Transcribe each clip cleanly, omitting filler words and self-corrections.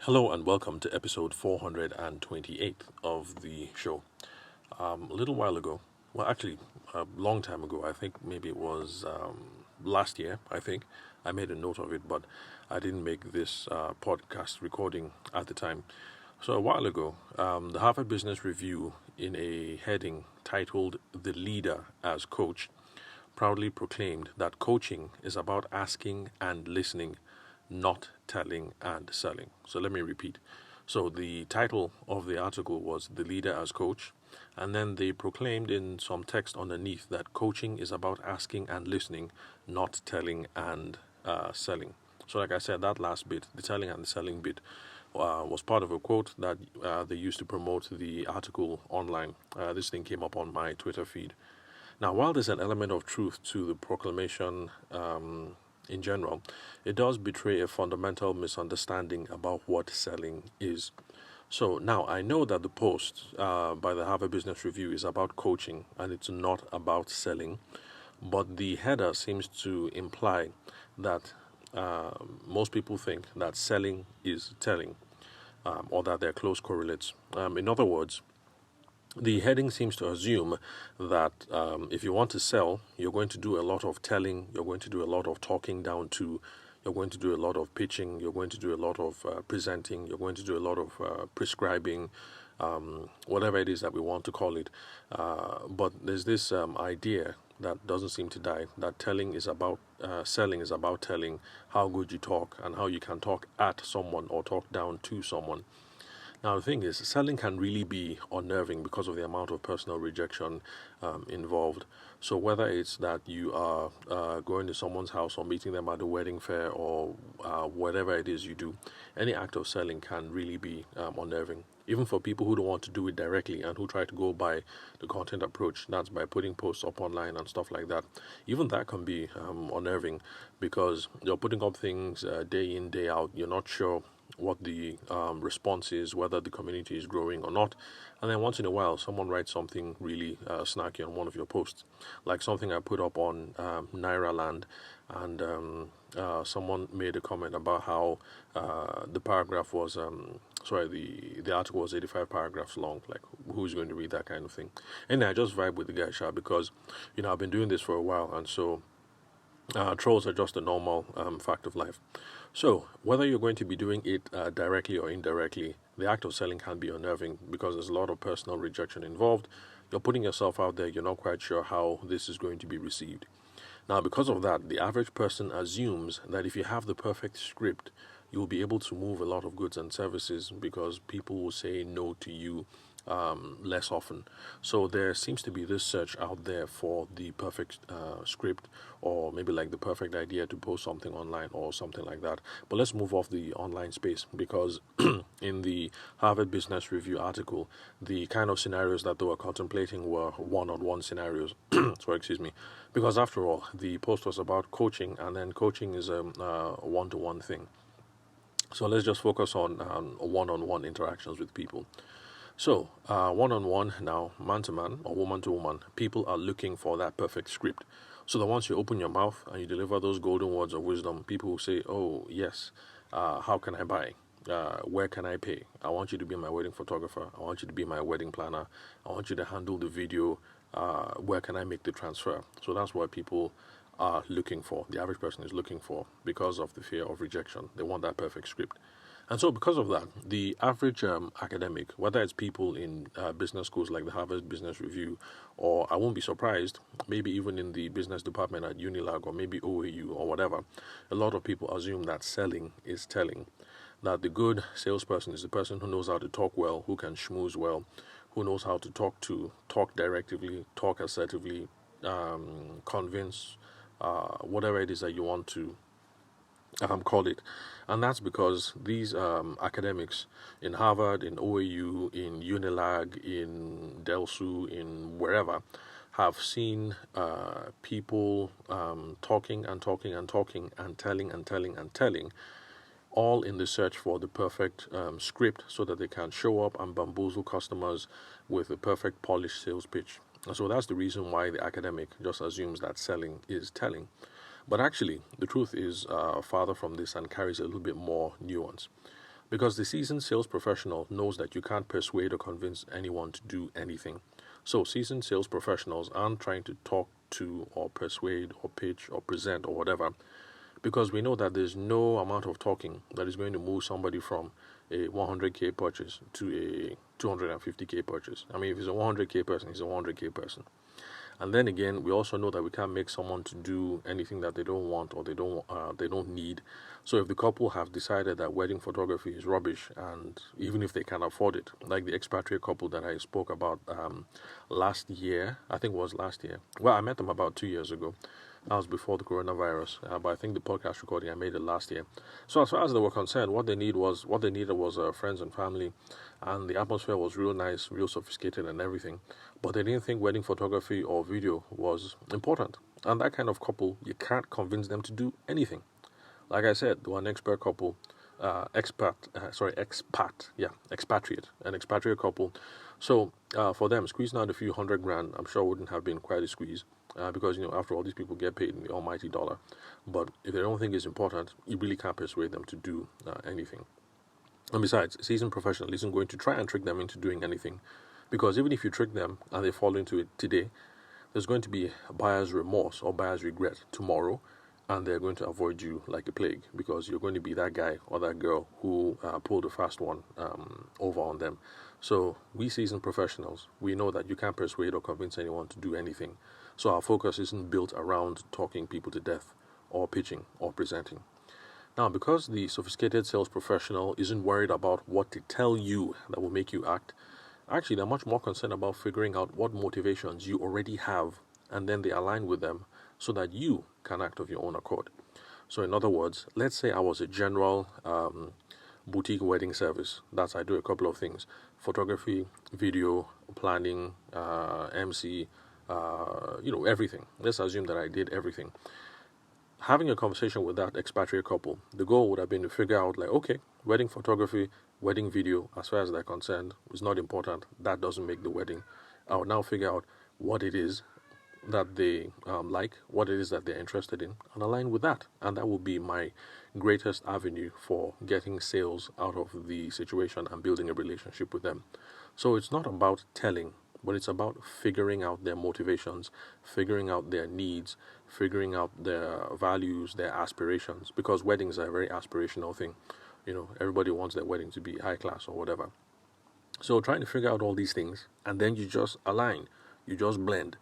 Hello and welcome to episode 428 of the show. A little while ago, well, actually, a long time ago, I think maybe it was last year, I think, I made a note of it, but I didn't make this podcast recording at the time. So, a while ago, the Harvard Business Review, in a heading titled The Leader as Coach, proudly proclaimed that coaching is about asking and listening, not telling and selling. So let me repeat. So the title of the article was The Leader as Coach, and then they proclaimed in some text underneath that coaching is about asking and listening, not telling and selling. So, like I said, that last bit, the telling and the selling bit, was part of a quote that they used to promote the article online. This thing came up on my Twitter feed. Now, while there's an element of truth to the proclamation in general, it does betray a fundamental misunderstanding about what selling is. So now I know that the post by the Harvard Business Review is about coaching and it's not about selling, but the header seems to imply that most people think that selling is telling, or that they're close correlates. In other words, the heading seems to assume that if you want to sell, you're going to do a lot of telling, you're going to do a lot of talking down to, you're going to do a lot of pitching, you're going to do a lot of presenting, you're going to do a lot of prescribing, whatever it is that we want to call it. But there's this idea that doesn't seem to die, that telling is about, selling is about telling how good you talk and how you can talk at someone or talk down to someone. Now, the thing is, selling can really be unnerving because of the amount of personal rejection involved. So, whether it's that you are going to someone's house or meeting them at a wedding fair or whatever it is you do, any act of selling can really be unnerving. Even for people who don't want to do it directly and who try to go by the content approach, that's by putting posts up online and stuff like that. Even that can be unnerving because you're putting up things day in, day out. You're not sure what the response is, whether the community is growing or not. And then once in a while, someone writes something really snarky on one of your posts, like something I put up on Naira Land, and someone made a comment about how the paragraph was, the article was 85 paragraphs long. Like, who's going to read that kind of thing? And I just vibe with the guy, Sha, because, I've been doing this for a while, and so trolls are just a normal fact of life. So, whether you're going to be doing it directly or indirectly, the act of selling can be unnerving because there's a lot of personal rejection involved. You're putting yourself out there, you're not quite sure how this is going to be received. Now, because of that, the average person assumes that if you have the perfect script, you'll be able to move a lot of goods and services because people will say no to you less often. So there seems to be this search out there for the perfect script, or maybe like the perfect idea to post something online or something like that. But let's move off the online space because in the Harvard Business Review article, the kind of scenarios that they were contemplating were one-on-one scenarios. So excuse me, because after all, the post was about coaching, and then coaching is a one-to-one thing. So let's just focus on one-on-one interactions with people. So, one on one now, man to man or woman to woman, people are looking for that perfect script. So that once you open your mouth and you deliver those golden words of wisdom, people will say, "Oh, yes, how can I buy? Where can I pay? I want you to be my wedding photographer. I want you to be my wedding planner. I want you to handle the video. Where can I make the transfer?" So that's what people are looking for. The average person is looking for because of the fear of rejection. They want that perfect script. And so, because of that, the average academic, whether it's people in business schools like the Harvard Business Review, or I won't be surprised, maybe even in the business department at Unilag or maybe OAU or whatever, a lot of people assume that selling is telling. That the good salesperson is the person who knows how to talk well, who can schmooze well, who knows how to talk directly, talk assertively, convince, whatever it is that you want to call it. And that's because these academics in Harvard, in OAU, in Unilag, in Delsu, in wherever, have seen people talking and talking and talking and telling and telling and telling, all in the search for the perfect script so that they can show up and bamboozle customers with a perfect polished sales pitch. And so that's the reason why the academic just assumes that selling is telling. But actually, the truth is farther from this and carries a little bit more nuance. Because the seasoned sales professional knows that you can't persuade or convince anyone to do anything. So seasoned sales professionals aren't trying to talk to or persuade or pitch or present or whatever, because we know that there's no amount of talking that is going to move somebody from a 100k purchase to a 250k purchase. I mean, if he's a 100k person, he's a 100k person. And then again, we also know that we can't make someone to do anything that they don't want or they don't need. So if the couple have decided that wedding photography is rubbish, and even if they can afford it, like the expatriate couple that I spoke about last year, I think it was last year. Well, I met them about 2 years ago. That was before the coronavirus, but I think the podcast recording I made it last year. So as far as they were concerned, what they needed was friends and family, and the atmosphere was real nice, real sophisticated, and everything. But they didn't think wedding photography or video was important. And that kind of couple, you can't convince them to do anything. Like I said, they were an expert couple, expatriate couple. So for them, squeezing out a few $100,000, I'm sure wouldn't have been quite a squeeze. Because, after all, these people get paid in the almighty dollar. But if they don't think it's important, you really can't persuade them to do anything. And besides, a seasoned professional isn't going to try and trick them into doing anything. Because even if you trick them and they fall into it today, there's going to be buyer's remorse or buyer's regret tomorrow, and they're going to avoid you like a plague, because you're going to be that guy or that girl who pulled a fast one over on them. So we seasoned professionals, we know that you can't persuade or convince anyone to do anything. So our focus isn't built around talking people to death or pitching or presenting. Now, because the sophisticated sales professional isn't worried about what to tell you that will make you act, actually they're much more concerned about figuring out what motivations you already have, and then they align with them so that you can act of your own accord. So in other words, let's say I was a general boutique wedding service. I do a couple of things: photography, video, planning, MC, everything. Let's assume that I did everything. Having a conversation with that expatriate couple, the goal would have been to figure out, like, okay, wedding photography, wedding video, as far as they're concerned, is not important. That doesn't make the wedding. I would now figure out what it is that they like, what it is that they're interested in, and align with that. And that will be my greatest avenue for getting sales out of the situation and building a relationship with them. So it's not about telling, but it's about figuring out their motivations, figuring out their needs, figuring out their values, their aspirations, because weddings are a very aspirational thing. Everybody wants their wedding to be high class or whatever. So trying to figure out all these things, and then you just align, you just blend,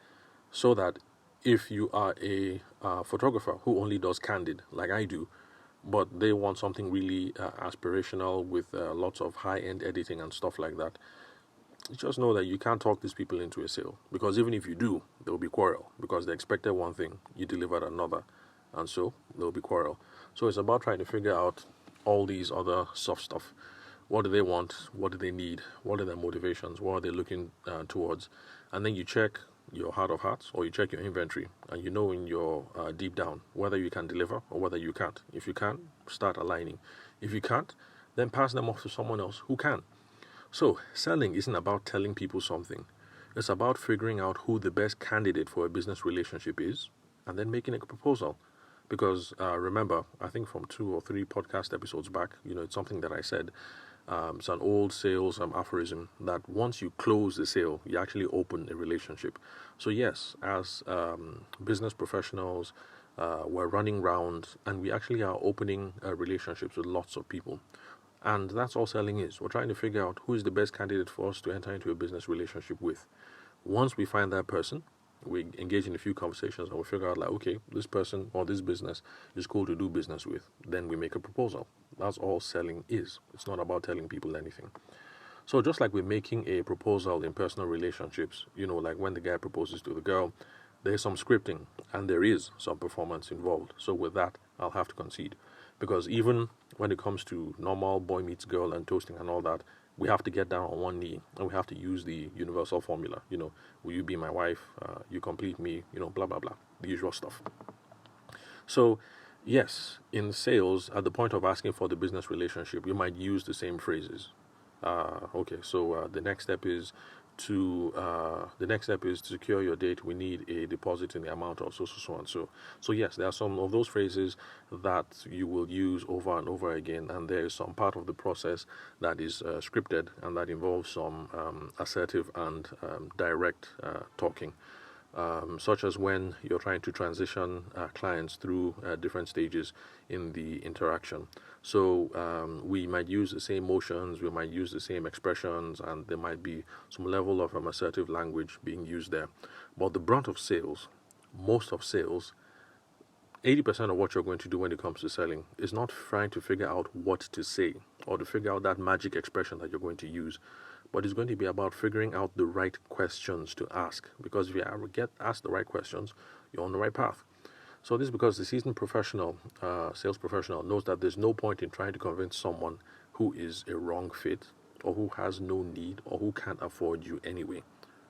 so that if you are a photographer who only does candid, like I do, but they want something really aspirational with lots of high-end editing and stuff like that, just know that you can't talk these people into a sale, because even if you do, there will be quarrel, because they expected one thing, you delivered another, and so there will be quarrel. So it's about trying to figure out all these other soft stuff. What do they want? What do they need? What are their motivations? What are they looking towards? And then you check your heart of hearts, or you check your inventory, and you know in your deep down whether you can deliver or whether you can't. If you can, start aligning. If you can't, then pass them off to someone else who can. So selling isn't about telling people something. It's about figuring out who the best candidate for a business relationship is, and then making a proposal. Because remember, I think from 2 or 3 podcast episodes back, it's something that I said. It's an old sales aphorism that once you close the sale, you actually open a relationship. So yes, as business professionals, we're running round, and we actually are opening relationships with lots of people. And that's all selling is. We're trying to figure out who is the best candidate for us to enter into a business relationship with. Once we find that person, we engage in a few conversations, and we figure out, like, okay, this person or this business is cool to do business with. Then we make a proposal. That's all selling is. It's not about telling people anything. So just like we're making a proposal in personal relationships, like when the guy proposes to the girl, there's some scripting and there is some performance involved. So with that, I'll have to concede. Because even when it comes to normal boy meets girl and toasting and all that, we have to get down on one knee, and we have to use the universal formula. Will you be my wife? You complete me, blah, blah, blah. The usual stuff. So, yes, in sales, at the point of asking for the business relationship, you might use the same phrases. The next step is the next step is to secure your date. We need a deposit in the amount of so and so. So yes, there are some of those phrases that you will use over and over again, and there is some part of the process that is scripted and that involves some assertive and direct talking. Such as when you're trying to transition clients through different stages in the interaction. So we might use the same motions, we might use the same expressions, and there might be some level of assertive language being used there. But the brunt of sales, most of sales, 80% of what you're going to do when it comes to selling is not trying to figure out what to say or to figure out that magic expression that you're going to use, but it's going to be about figuring out the right questions to ask. Because if you ever get asked the right questions, you're on the right path. So this is because the seasoned professional, sales professional, knows that there's no point in trying to convince someone who is a wrong fit or who has no need or who can't afford you anyway.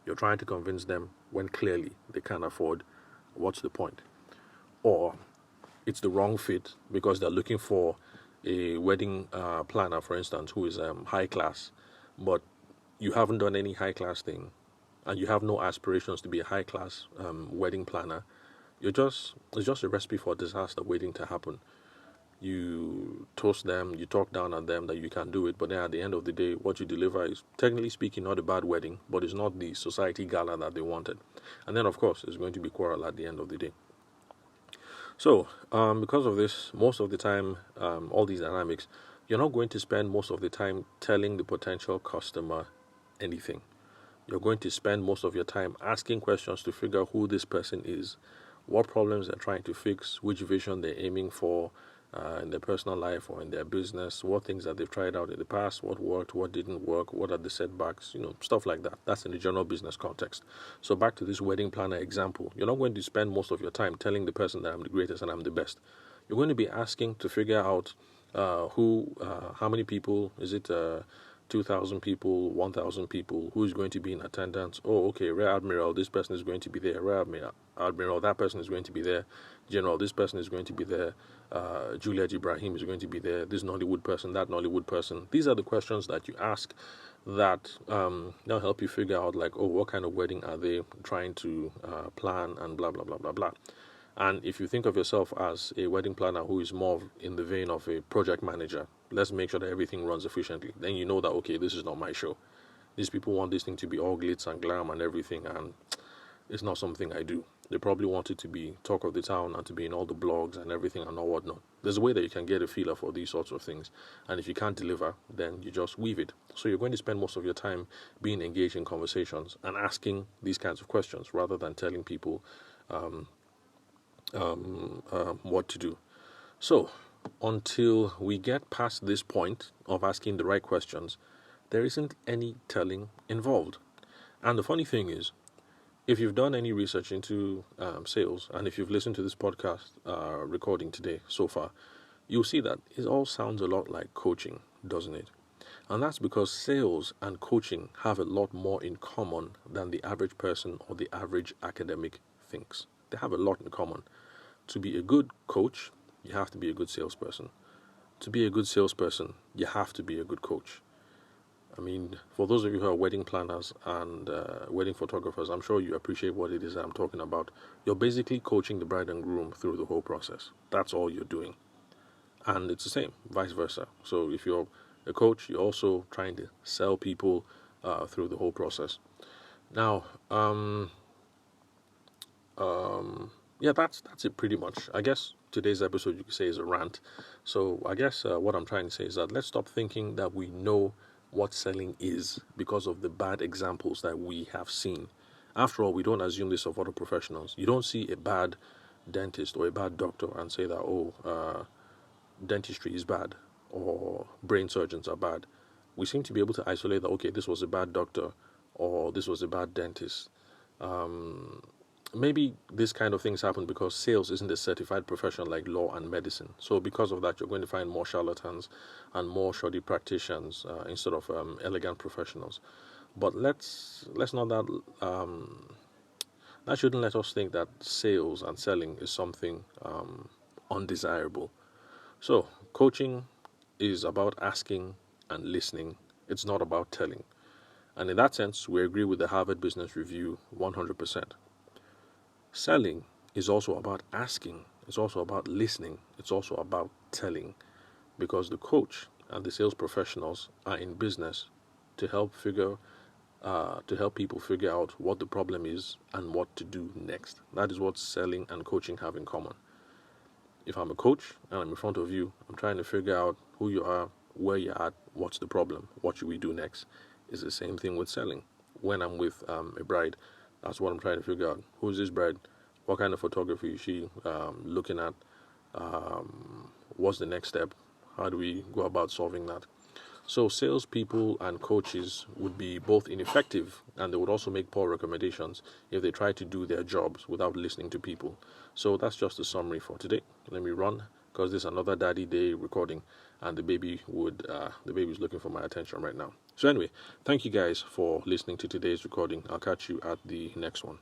You're trying to convince them when clearly they can't afford. What's the point? Or it's the wrong fit because they're looking for a wedding planner, for instance, who is high class, but you haven't done any high class thing and you have no aspirations to be a high class wedding planner. It's just a recipe for disaster waiting to happen. You toast them, you talk down on them that you can do it, but then at the end of the day, what you deliver is, technically speaking, not a bad wedding, but it's not the society gala that they wanted. And then, of course, it's going to be quarrel at the end of the day. So, because of this, most of the time, all these dynamics, you're not going to spend most of the time telling the potential customer anything. You're going to spend most of your time asking questions to figure out who this person is, what problems they're trying to fix, which vision they're aiming for in their personal life or in their business, what things that they've tried out in the past, what worked, what didn't work, what are the setbacks, stuff like that. That's in the general business context. So back to this wedding planner example, you're not going to spend most of your time telling the person that I'm the greatest and I'm the best. You're going to be asking to figure out how many people, is it 2,000 people, 1,000 people, who is going to be in attendance? Oh, okay, Rear Admiral, this person is going to be there. Rear Admiral, that person is going to be there. General, this person is going to be there. Juliet Ibrahim is going to be there. This Nollywood person, that Nollywood person. These are the questions that you ask that they'll help you figure out, like, oh, what kind of wedding are they trying to plan, and blah, blah, blah, blah, blah. And if you think of yourself as a wedding planner who is more in the vein of a project manager, let's make sure that everything runs efficiently. Then you know that, okay, this is not my show. These people want this thing to be all glitz and glam and everything, and it's not something I do. They probably want it to be talk of the town and to be in all the blogs and everything and all whatnot. There's a way that you can get a feeler for these sorts of things. And if you can't deliver, then you just weave it. So you're going to spend most of your time being engaged in conversations and asking these kinds of questions rather than telling people what to do. So, until we get past this point of asking the right questions, there isn't any telling involved. And the funny thing is, if you've done any research into sales, and if you've listened to this podcast recording today so far, you'll see that it all sounds a lot like coaching, doesn't it? And that's because sales and coaching have a lot more in common than the average person or the average academic thinks. They have a lot in common. To be a good coach, you have to be a good salesperson. To be a good salesperson, you have to be a good coach. I mean, for those of you who are wedding planners and wedding photographers, I'm sure you appreciate what it is that I'm talking about. You're basically coaching the bride and groom through the whole process. That's all you're doing. And it's the same, vice versa. So if you're a coach, you're also trying to sell people through the whole process. Now, yeah, that's it pretty much. I guess today's episode, you could say, is a rant. So I guess what I'm trying to say is that let's stop thinking that we know what selling is because of the bad examples that we have seen. After all, we don't assume this of other professionals. You don't see a bad dentist or a bad doctor and say that, dentistry is bad or brain surgeons are bad. We seem to be able to isolate that, okay, this was a bad doctor or this was a bad dentist. Maybe this kind of things happen because sales isn't a certified profession like law and medicine. So because of that, you're going to find more charlatans and more shoddy practitioners instead of elegant professionals. But let's not that shouldn't let us think that sales and selling is something undesirable. So coaching is about asking and listening. It's not about telling. And in that sense, we agree with the Harvard Business Review 100%. Selling is also about asking, it's also about listening, it's also about telling, because the coach and the sales professionals are in business to help people figure out what the problem is and what to do next. That is what selling and coaching have in common. If I'm a coach and I'm in front of you, I'm trying to figure out who you are, where you're at, what's the problem, what should we do next. It's the same thing with selling. When I'm with a bride, that's what I'm trying to figure out. Who's this bride? What kind of photography is she looking at? What's the next step? How do we go about solving that? So salespeople and coaches would be both ineffective, and they would also make poor recommendations if they try to do their jobs without listening to people. So that's just a summary for today. Let me run, because this is another Daddy Day recording, and the baby's looking for my attention right now. So anyway, thank you guys for listening to today's recording. I'll catch you at the next one.